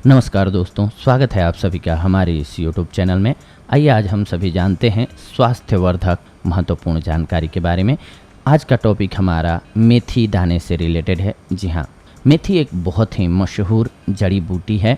नमस्कार दोस्तों, स्वागत है आप सभी का हमारे इस यूट्यूब चैनल में। आइए आज हम सभी जानते हैं स्वास्थ्यवर्धक महत्वपूर्ण जानकारी के बारे में। आज का टॉपिक हमारा मेथी दाने से रिलेटेड है। जी हाँ, मेथी एक बहुत ही मशहूर जड़ी बूटी है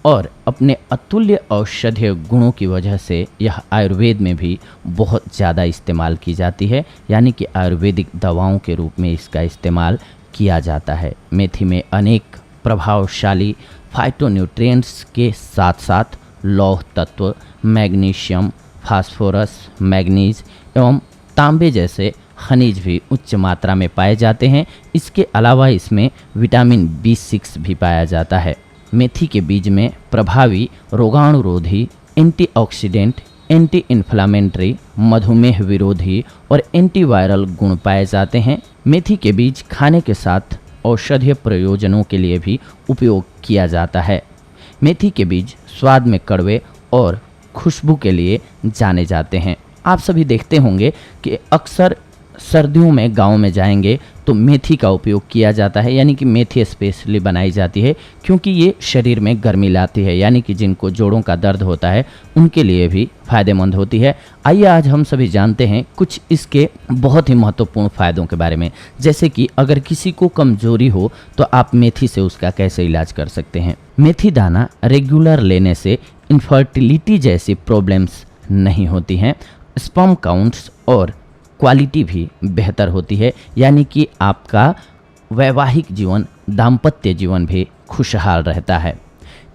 और अपने अतुल्य औषधीय गुणों की वजह से यह आयुर्वेद में भी बहुत ज़्यादा इस्तेमाल की जाती है, यानी कि आयुर्वेदिक दवाओं के रूप में इसका इस्तेमाल किया जाता है। मेथी में अनेक प्रभावशाली फाइटोन्यूट्रिएंट्स के साथ साथ लौह तत्व, मैग्नीशियम, फास्फोरस, मैग्नीज एवं तांबे जैसे खनिज भी उच्च मात्रा में पाए जाते हैं। इसके अलावा इसमें विटामिन B6 भी पाया जाता है। मेथी के बीज में प्रभावी रोगाणुरोधी, एंटीऑक्सीडेंट, एंटी इन्फ्लामेटरी, मधुमेह विरोधी और एंटीवायरल गुण पाए जाते हैं। मेथी के बीज खाने के साथ औषधीय प्रयोजनों के लिए भी उपयोग किया जाता है। मेथी के बीज स्वाद में कड़वे और खुशबू के लिए जाने जाते हैं। आप सभी देखते होंगे कि अक्सर सर्दियों में गांव में जाएंगे तो मेथी का उपयोग किया जाता है, यानी कि मेथी स्पेशली बनाई जाती है क्योंकि ये शरीर में गर्मी लाती है, यानी कि जिनको जोड़ों का दर्द होता है उनके लिए भी फायदेमंद होती है। आइए आज हम सभी जानते हैं कुछ इसके बहुत ही महत्वपूर्ण फ़ायदों के बारे में, जैसे कि अगर किसी को कमजोरी हो तो आप मेथी से उसका कैसे इलाज कर सकते हैं। मेथी दाना रेगुलर लेने से इनफर्टिलिटी जैसी प्रॉब्लम्स नहीं होती हैं। स्पर्म काउंट्स और क्वालिटी भी बेहतर होती है, यानी कि आपका वैवाहिक जीवन, दाम्पत्य जीवन भी खुशहाल रहता है।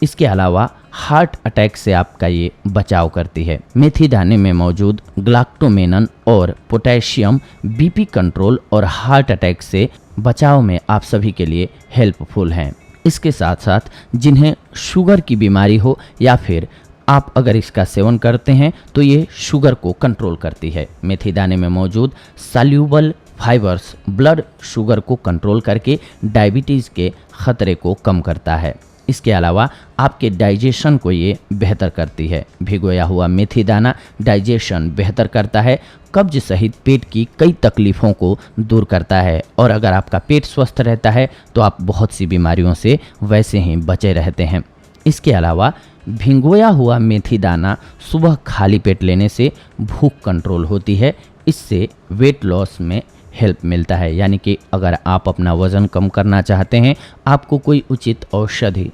इसके अलावा हार्ट अटैक से आपका ये बचाव करती है। मेथी दाने में मौजूद ग्लाक्टोमेनन और पोटेशियम बीपी कंट्रोल और हार्ट अटैक से बचाव में आप सभी के लिए हेल्पफुल हैं। इसके साथ साथ जिन्हें शुगर की बीमारी हो या फिर आप अगर इसका सेवन करते हैं तो ये शुगर को कंट्रोल करती है। मेथी दाने में मौजूद सॉल्यूबल फाइबर्स ब्लड शुगर को कंट्रोल करके डायबिटीज़ के खतरे को कम करता है। इसके अलावा आपके डाइजेशन को ये बेहतर करती है। भिगोया हुआ मेथी दाना डाइजेशन बेहतर करता है, कब्ज सहित पेट की कई तकलीफ़ों को दूर करता है और अगर आपका पेट स्वस्थ रहता है तो आप बहुत सी बीमारियों से वैसे ही बचे रहते हैं। इसके अलावा भिगोया हुआ मेथी दाना सुबह खाली पेट लेने से भूख कंट्रोल होती है। इससे वेट लॉस में हेल्प मिलता है, यानी कि अगर आप अपना वज़न कम करना चाहते हैं, आपको कोई उचित औषधि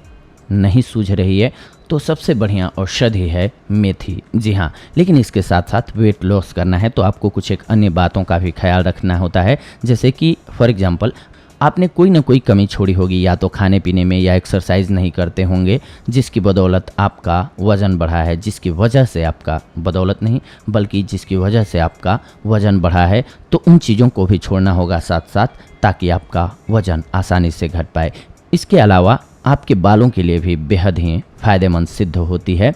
नहीं सूझ रही है तो सबसे बढ़िया औषधि है मेथी। जी हाँ, लेकिन इसके साथ साथ वेट लॉस करना है तो आपको कुछ एक अन्य बातों का भी ख्याल रखना होता है, जैसे कि फॉर एग्जांपल आपने कोई ना कोई कमी छोड़ी होगी, या तो खाने पीने में या एक्सरसाइज नहीं करते होंगे, जिसकी बदौलत आपका वज़न बढ़ा है, जिसकी वजह से आपका बदौलत नहीं बल्कि जिसकी वजह से आपका वज़न बढ़ा है, तो उन चीज़ों को भी छोड़ना होगा साथ साथ, ताकि आपका वज़न आसानी से घट पाए। इसके अलावा आपके बालों के लिए भी बेहद ही फ़ायदेमंद सिद्ध होती है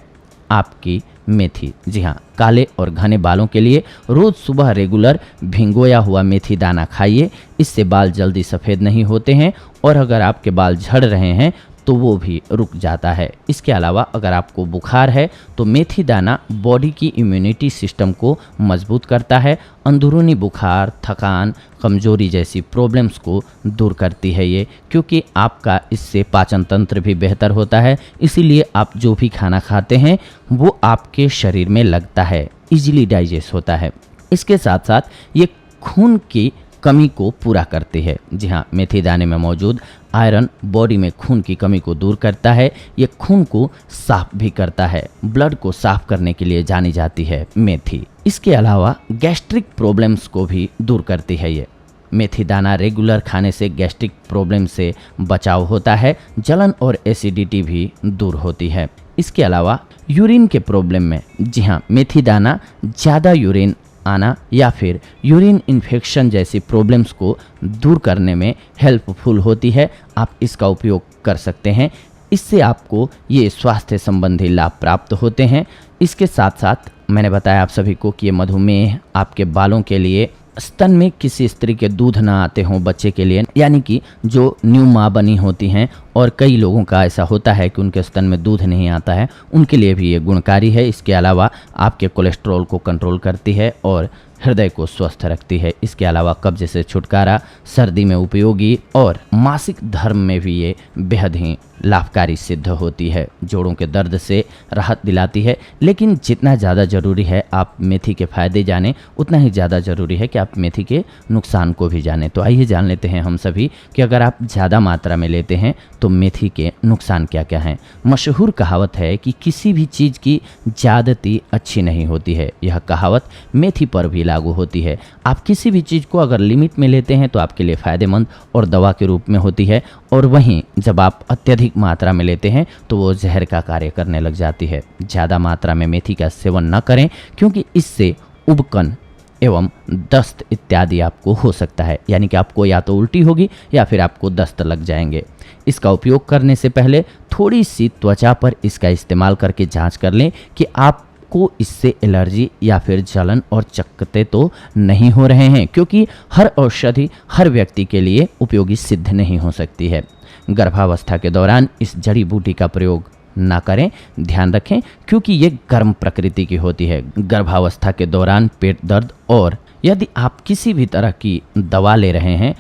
आपकी मेथी। जी हाँ, काले और घने बालों के लिए रोज़ सुबह रेगुलर भिगोया हुआ मेथी दाना खाइए। इससे बाल जल्दी सफ़ेद नहीं होते हैं और अगर आपके बाल झड़ रहे हैं तो वो भी रुक जाता है। इसके अलावा अगर आपको बुखार है तो मेथी दाना बॉडी की इम्यूनिटी सिस्टम को मजबूत करता है। अंदरूनी बुखार, थकान, कमजोरी जैसी प्रॉब्लम्स को दूर करती है ये, क्योंकि आपका इससे पाचन तंत्र भी बेहतर होता है। इसीलिए आप जो भी खाना खाते हैं वो आपके शरीर में लगता है, इजीली डाइजेस्ट होता है। इसके साथ साथ ये खून की कमी को पूरा करती है। जी हाँ, मेथी दाने में मौजूद आयरन बॉडी में खून की कमी को दूर करता है। ये खून को साफ भी करता है। ब्लड को साफ करने के लिए जानी जाती है मेथी। इसके अलावा गैस्ट्रिक प्रॉब्लम्स को भी दूर करती है ये। मेथी दाना रेगुलर खाने से गैस्ट्रिक प्रॉब्लम से बचाव होता है। जलन और एसिडिटी भी दूर होती है। इसके अलावा यूरिन के प्रॉब्लम में, जी हाँ, मेथी दाना ज़्यादा यूरिन आना या फिर यूरिन इन्फेक्शन जैसी प्रॉब्लम्स को दूर करने में हेल्पफुल होती है। आप इसका उपयोग कर सकते हैं। इससे आपको ये स्वास्थ्य संबंधी लाभ प्राप्त होते हैं। इसके साथ साथ मैंने बताया आप सभी को कि ये मधुमेह, आपके बालों के लिए, स्तन में किसी स्त्री के दूध ना आते हों बच्चे के लिए, यानी कि जो न्यू माँ बनी होती हैं और कई लोगों का ऐसा होता है कि उनके स्तन में दूध नहीं आता है, उनके लिए भी ये गुणकारी है। इसके अलावा आपके कोलेस्ट्रॉल को कंट्रोल करती है और हृदय को स्वस्थ रखती है। इसके अलावा कब्ज से छुटकारा, सर्दी में उपयोगी और मासिक धर्म में भी ये बेहद ही लाभकारी सिद्ध होती है, जोड़ों के दर्द से राहत दिलाती है। लेकिन जितना ज़्यादा ज़रूरी है आप मेथी के फ़ायदे जानें, उतना ही ज़्यादा ज़रूरी है कि आप मेथी के नुकसान को भी जानें। तो आइए जान लेते हैं हम सभी कि अगर आप ज़्यादा मात्रा में लेते हैं तो मेथी के नुकसान क्या क्या हैं। मशहूर कहावत है कि किसी भी चीज़ की ज़्यादती अच्छी नहीं होती है। यह कहावत मेथी पर भी लागू होती है। आप किसी भी चीज़ को अगर लिमिट में लेते हैं तो आपके लिए फ़ायदेमंद और दवा के रूप में होती है, और वहीं जब आप अत्यधिक मात्रा में लेते हैं तो वो जहर का कार्य करने लग जाती है। ज़्यादा मात्रा में मेथी का सेवन न करें, क्योंकि इससे उबकन एवं दस्त इत्यादि आपको हो सकता है, यानी कि आपको या तो उल्टी होगी या फिर आपको दस्त लग जाएंगे। इसका उपयोग करने से पहले थोड़ी सी त्वचा पर इसका इस्तेमाल करके जांच कर लें कि आपको इससे एलर्जी या फिर जलन और चकत्ते तो नहीं हो रहे हैं, क्योंकि हर औषधि हर व्यक्ति के लिए उपयोगी सिद्ध नहीं हो सकती है। गर्भावस्था के दौरान इस जड़ी बूटी का प्रयोग ना करें, ध्यान रखें, क्योंकि ये गर्म प्रकृति की होती है। गर्भावस्था के दौरान पेट दर्द और यदि आप किसी भी तरह की दवा ले रहे हैं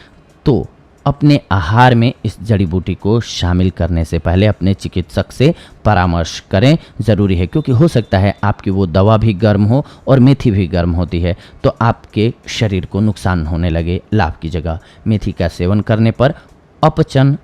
तो अपने आहार में इस जड़ी बूटी को शामिल करने से पहले अपने चिकित्सक से परामर्श करें, ज़रूरी है, क्योंकि हो सकता है आपकी वो दवा भी गर्म हो और मेथी भी गर्म होती है तो आपके शरीर को नुकसान होने लगे लाभ की जगह। मेथी का सेवन करने पर अपचन,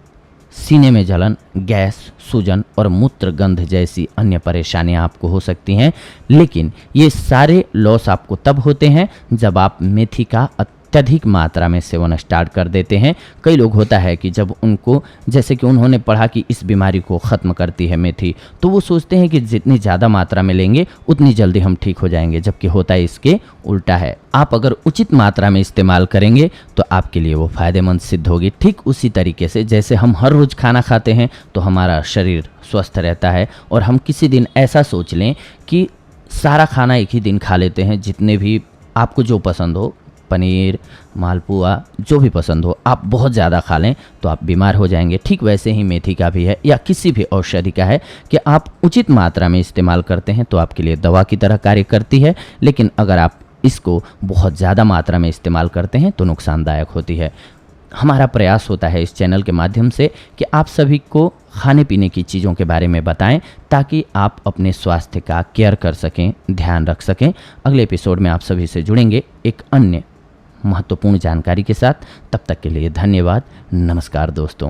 सीने में जलन, गैस, सूजन और मूत्र गंध जैसी अन्य परेशानियां आपको हो सकती हैं। लेकिन ये सारे लॉस आपको तब होते हैं जब आप मेथी का अत्यधिक मात्रा में सेवन स्टार्ट कर देते हैं। कई लोग होता है कि जब उनको, जैसे कि उन्होंने पढ़ा कि इस बीमारी को ख़त्म करती है मेथी, तो वो सोचते हैं कि जितनी ज़्यादा मात्रा में लेंगे उतनी जल्दी हम ठीक हो जाएंगे, जबकि होता है इसके उल्टा है। आप अगर उचित मात्रा में इस्तेमाल करेंगे तो आपके लिए वो फ़ायदेमंद सिद्ध होगी। ठीक उसी तरीके से जैसे हम हर रोज़ खाना खाते हैं तो हमारा शरीर स्वस्थ रहता है, और हम किसी दिन ऐसा सोच लें कि सारा खाना एक ही दिन खा लेते हैं, जितने भी आपको जो पसंद हो, पनीर, मालपुआ, जो भी पसंद हो, आप बहुत ज़्यादा खा लें तो आप बीमार हो जाएंगे। ठीक वैसे ही मेथी का भी है, या किसी भी औषधि का है कि आप उचित मात्रा में इस्तेमाल करते हैं तो आपके लिए दवा की तरह कार्य करती है। लेकिन अगर आप इसको बहुत ज़्यादा मात्रा में इस्तेमाल करते हैं तो नुकसानदायक होती है। हमारा प्रयास होता है इस चैनल के माध्यम से कि आप सभी को खाने पीने की चीज़ों के बारे में बताएं, ताकि आप अपने स्वास्थ्य का केयर कर सकें, ध्यान रख सकें। अगले एपिसोड में आप सभी से जुड़ेंगे एक अन्य महत्वपूर्ण जानकारी के साथ। तब तक के लिए धन्यवाद। नमस्कार दोस्तों।